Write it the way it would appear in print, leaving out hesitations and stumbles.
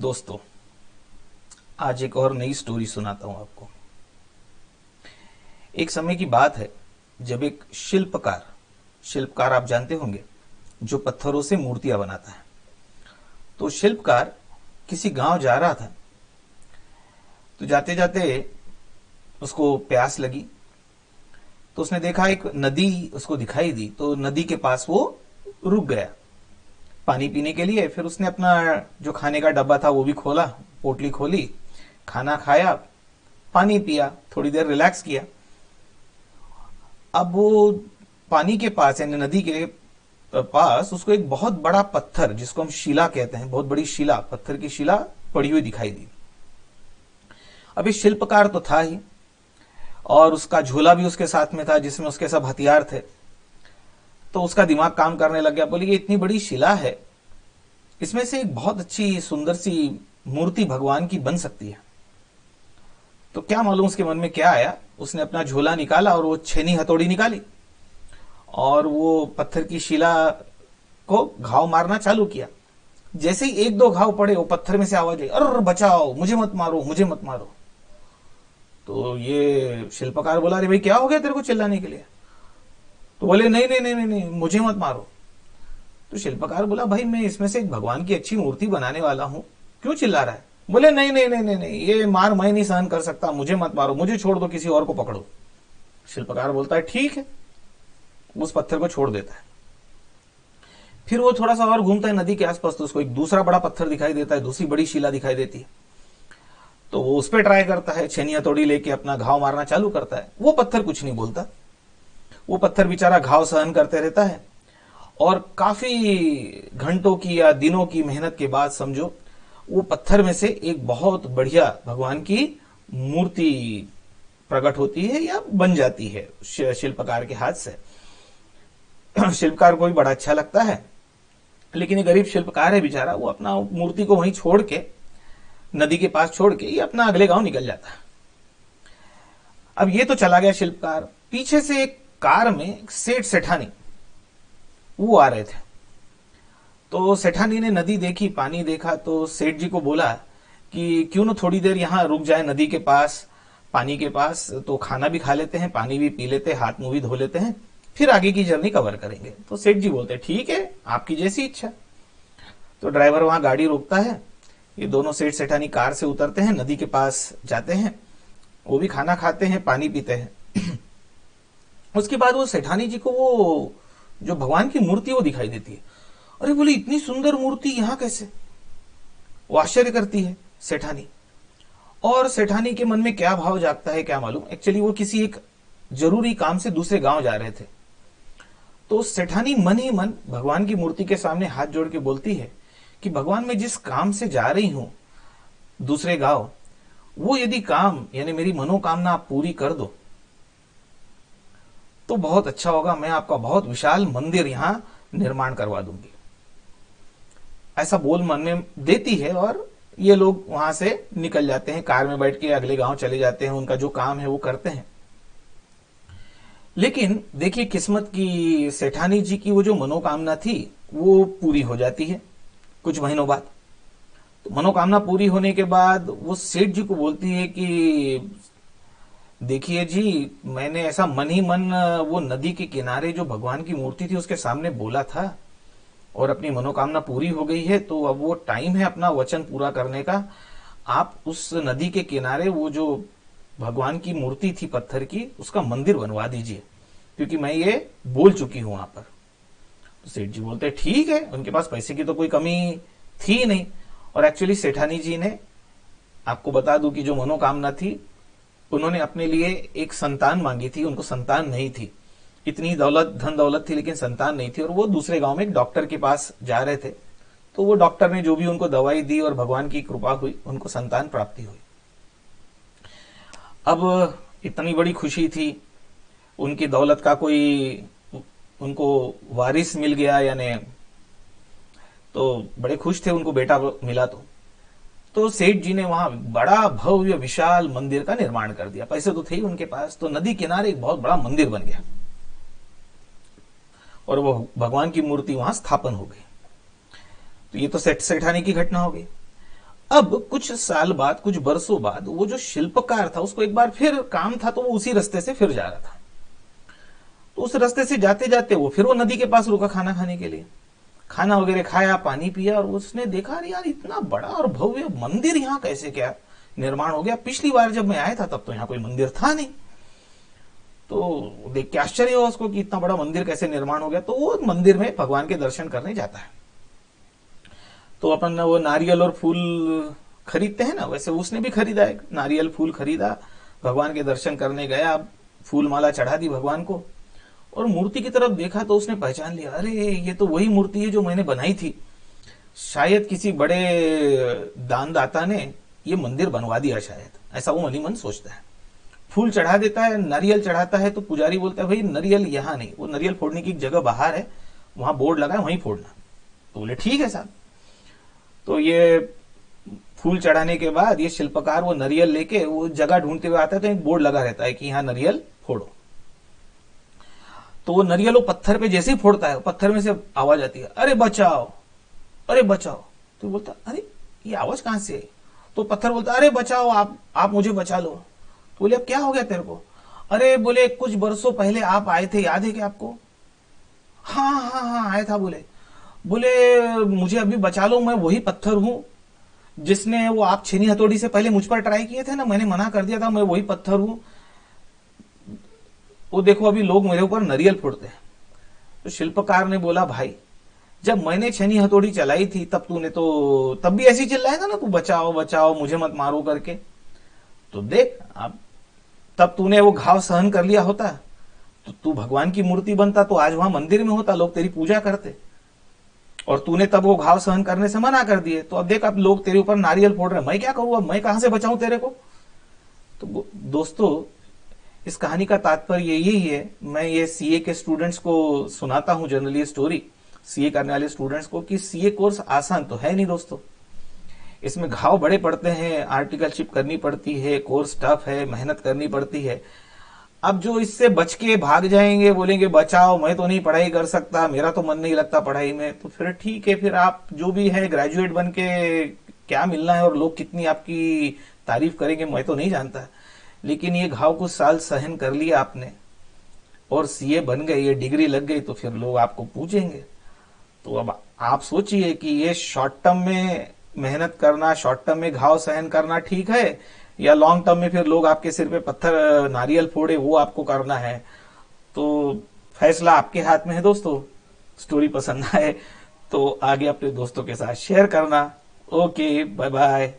दोस्तों, आज एक और नई स्टोरी सुनाता हूं आपको। एक समय की बात है जब एक शिल्पकार आप जानते होंगे, जो पत्थरों से मूर्तियां बनाता है। तो शिल्पकार किसी गांव जा रहा था। तो जाते जाते उसको प्यास लगी। तो उसने देखा एक नदी उसको दिखाई दी। तो नदी के पास वो रुक गया पानी पीने के लिए। फिर उसने अपना जो खाने का डब्बा था वो भी खोला, पोटली खोली, खाना खाया, पानी पिया, थोड़ी देर रिलैक्स किया। अब वो पानी के पास यानी नदी के पास उसको एक बहुत बड़ा पत्थर, जिसको हम शिला कहते हैं, बहुत बड़ी शिला, पत्थर की शिला पड़ी हुई दिखाई दी। अब ये शिल्पकार तो था ही, और उसका झोला भी उसके साथ में था जिसमें उसके सब हथियार थे। तो उसका दिमाग काम करने लग गया। बोले ये इतनी बड़ी शिला है, इसमें से एक बहुत अच्छी सुंदर सी मूर्ति भगवान की बन सकती है। तो क्या मालूम उसके मन में क्या आया। उसने अपना झोला निकाला और वो छेनी हथौड़ी निकाली और वो पत्थर की शिला को घाव मारना चालू किया। जैसे ही एक दो घाव पड़े, वो पत्थर में से आवाज आई, अरे बचाओ, मुझे मत मारो, मुझे मत मारो। तो ये शिल्पकार बोला, अरे भाई क्या हो गया तेरे को चिल्लाने के लिए। तो बोले नहीं नहीं नहीं नहीं नहीं, मुझे मत मारो। तो शिल्पकार बोला, भाई मैं इसमें से एक भगवान की अच्छी मूर्ति बनाने वाला हूं, क्यों चिल्ला रहा है। बोले नहीं नहीं नहीं नहीं नहीं, ये मार मैं नहीं सहन कर सकता, मुझे मत मारो, मुझे छोड़ दो, किसी और को पकड़ो। शिल्पकार बोलता है ठीक है, उस पत्थर को छोड़ देता है। फिर वो थोड़ा सा और घूमता है नदी के आसपास, तो उसको एक दूसरा बड़ा पत्थर दिखाई देता है, दूसरी बड़ी शिला दिखाई देती है। तो वो उस पर ट्राई करता है, छेनी हथौड़ी लेके अपना घाव मारना चालू करता है। वो पत्थर कुछ नहीं बोलता। वो पत्थर बेचारा घाव सहन करते रहता है। और काफी घंटों की या दिनों की मेहनत के बाद समझो, वो पत्थर में से एक बहुत बढ़िया भगवान की मूर्ति प्रकट होती है या बन जाती है शिल्पकार के हाथ से। शिल्पकार को भी बड़ा अच्छा लगता है। लेकिन ये गरीब शिल्पकार है बेचारा, वो अपना मूर्ति को वहीं छोड़ के, नदी के पास छोड़ के, ये अपना अगले गांव निकल जाता है। अब ये तो चला गया शिल्पकार। पीछे से एक कार में सेठ सेठानी वो आ रहे थे। तो सेठानी ने नदी देखी, पानी देखा, तो सेठ जी को बोला कि क्यों ना थोड़ी देर यहां रुक जाए नदी के पास, पानी के पास, तो खाना भी खा लेते हैं, पानी भी पी लेते हैं, हाथ मुंह भी धो लेते हैं, फिर आगे की जर्नी कवर करेंगे। तो सेठ जी बोलते ठीक है, आपकी जैसी इच्छा। तो ड्राइवर वहां गाड़ी रोकता है। ये दोनों सेठ सेठानी कार से उतरते हैं, नदी के पास जाते हैं, वो भी खाना खाते हैं, पानी पीते हैं। उसके बाद वो सेठानी जी को वो जो भगवान की मूर्ति वो दिखाई देती है। अरे बोले इतनी सुंदर मूर्ति यहां कैसे। वो आश्चर्य करती है सेठानी। और सेठानी के मन में क्या भाव जागता है क्या मालूम। एक्चुअली वो किसी एक जरूरी काम से दूसरे गांव जा रहे थे। तो सेठानी मन ही मन भगवान की मूर्ति के सामने हाथ जोड़ के बोलती है कि भगवान मैं जिस काम से जा रही हूं दूसरे गांव, वो यदि काम यानी मेरी मनोकामना आप पूरी कर दो तो बहुत अच्छा होगा, मैं आपका बहुत विशाल मंदिर यहां निर्माण करवा दूंगी। ऐसा बोल मन में देती है और ये लोग वहां से निकल जाते हैं, कार में बैठ के अगले गांव चले जाते हैं, उनका जो काम है वो करते हैं। लेकिन देखिए किस्मत की, सेठानी जी की वो जो मनोकामना थी वो पूरी हो जाती है कुछ महीनों बाद। तो मनोकामना पूरी होने के बाद वो सेठ जी को बोलती है कि देखिए जी, मैंने ऐसा मन ही मन वो नदी के किनारे जो भगवान की मूर्ति थी उसके सामने बोला था और अपनी मनोकामना पूरी हो गई है। तो अब वो टाइम है अपना वचन पूरा करने का। आप उस नदी के किनारे वो जो भगवान की मूर्ति थी पत्थर की, उसका मंदिर बनवा दीजिए, क्योंकि मैं ये बोल चुकी हूं वहां पर। तो सेठ जी बोलते ठीक है, उनके पास पैसे की तो कोई कमी थी नहीं। और एक्चुअली सेठानी जी ने, आपको बता दूं कि जो मनोकामना थी, उन्होंने अपने लिए एक संतान मांगी थी, उनको संतान नहीं थी। इतनी दौलत, धन दौलत थी लेकिन संतान नहीं थी। और वो दूसरे गांव में एक डॉक्टर के पास जा रहे थे। तो वो डॉक्टर ने जो भी उनको दवाई दी और भगवान की कृपा हुई, उनको संतान प्राप्ति हुई। अब इतनी बड़ी खुशी थी, उनकी दौलत का कोई उनको वारिस मिल गया, यानी तो बड़े खुश थे, उनको बेटा मिला। तो सेठ जी ने वहां बड़ा भव्य विशाल मंदिर का निर्माण कर दिया। पैसे तो थे ही उनके पास, तो नदी किनारे एक बहुत बड़ा मंदिर बन गया और वो भगवान की मूर्ति वहां स्थापन हो गई। तो ये तो सेठानी की घटना हो गई। अब कुछ साल बाद, कुछ बरसों बाद, वो जो शिल्पकार था उसको एक बार फिर काम था, तो वो उसी रास्ते से फिर जा रहा था। तो उस रास्ते से जाते जाते वो नदी के पास रुका खाना खाने के लिए। खाना वगैरह खाया, पानी पिया, और उसने देखा अरे यार इतना बड़ा और भव्य मंदिर यहाँ कैसे क्या निर्माण हो गया। पिछली बार जब मैं आया था तब तो यहाँ कोई मंदिर था नहीं। तो देख के आश्चर्य हुआ उसको कि इतना बड़ा मंदिर कैसे निर्माण हो गया। तो वो मंदिर में भगवान के दर्शन करने जाता है। तो अपन वो नारियल और फूल खरीदते हैं ना, वैसे उसने भी खरीदा, एक नारियल फूल खरीदा, भगवान के दर्शन करने गया, फूल माला चढ़ा दी भगवान को, और मूर्ति की तरफ देखा तो उसने पहचान लिया, अरे ये तो वही मूर्ति है जो मैंने बनाई थी। शायद किसी बड़े दानदाता ने ये मंदिर बनवा दिया शायद, ऐसा वो मन ही मन सोचता है। फूल चढ़ा देता है, नारियल चढ़ाता है, तो पुजारी बोलता है भाई नारियल यहाँ नहीं, वो नारियल फोड़ने की जगह बाहर है, वहां बोर्ड लगा है वहीं फोड़ना। तो बोले ठीक है साहब। तो ये फूल चढ़ाने के बाद ये शिल्पकार वो नारियल लेके वो जगह ढूंढते हुए आता है, तो एक बोर्ड लगा रहता है कि यहाँ नारियल फोड़ो। तो वो नारियल वो पत्थर पे जैसे ही फोड़ता है, पत्थर में से आवाज आती है, अरे बचाओ, अरे बचाओ। तो बोलता अरे ये आवाज कहां से है? तो पत्थर बोलता अरे बचाओ, आप मुझे बचा लो। तो बोले अब क्या हो गया तेरे को? अरे बोले कुछ बरसों पहले आप आए थे, याद है क्या आपको? हाँ हाँ हाँ आया था। बोले बोले मुझे अभी बचा लो, मैं वही पत्थर हूं जिसने वो आप छेनी हथौड़ी से पहले मुझ पर ट्राई किए थे ना, मैंने मना कर दिया था, मैं वही पत्थर हूं। वो देखो अभी लोग मेरे ऊपर नारियल फोड़ते हैं। तो शिल्पकार ने बोला भाई जब मैंने छेनी हथौड़ी चलाई थी तब तूने तो तब भी ऐसी चिल्लाया था ना, तू बचाओ बचाओ मुझे मत मारो करके। तो देख अब तब तूने वो घाव सहन कर लिया होता तो तू भगवान की मूर्ति बनता, तो आज वहां मंदिर में होता, लोग तेरी पूजा करते। और तूने तब वो घाव सहन करने से मना कर दिए, तो अब देख अब लोग तेरे ऊपर नारियल फोड़ रहे हैं, मैं क्या करूं, अब मैं कहां से बचाऊं तेरे को। तो दोस्तों इस कहानी का तात्पर्य यही है, मैं ये सीए के स्टूडेंट्स को सुनाता हूं जनरली स्टोरी, सीए करने वाले स्टूडेंट्स को, कि सीए कोर्स आसान तो है नहीं दोस्तों। इसमें घाव बड़े पड़ते हैं, आर्टिकलशिप करनी पड़ती है, कोर्स टफ है, मेहनत करनी पड़ती है। अब जो इससे बच के भाग जाएंगे, बोलेंगे बचाओ मैं तो नहीं पढ़ाई कर सकता, मेरा तो मन नहीं लगता पढ़ाई में, तो फिर ठीक है, फिर आप जो भी है ग्रेजुएट बन के क्या मिलना है और लोग कितनी आपकी तारीफ करेंगे मैं तो नहीं जानता। लेकिन ये घाव कुछ साल सहन कर लिया आपने और सीए बन गए, ये डिग्री लग गई, तो फिर लोग आपको पूछेंगे। तो अब आप सोचिए कि ये शॉर्ट टर्म में मेहनत करना, शॉर्ट टर्म में घाव सहन करना ठीक है, या लॉन्ग टर्म में फिर लोग आपके सिर पे पत्थर नारियल फोड़े वो आपको करना है। तो फैसला आपके हाथ में है दोस्तों। स्टोरी पसंद आए तो आगे अपने दोस्तों के साथ शेयर करना। Okay bye bye.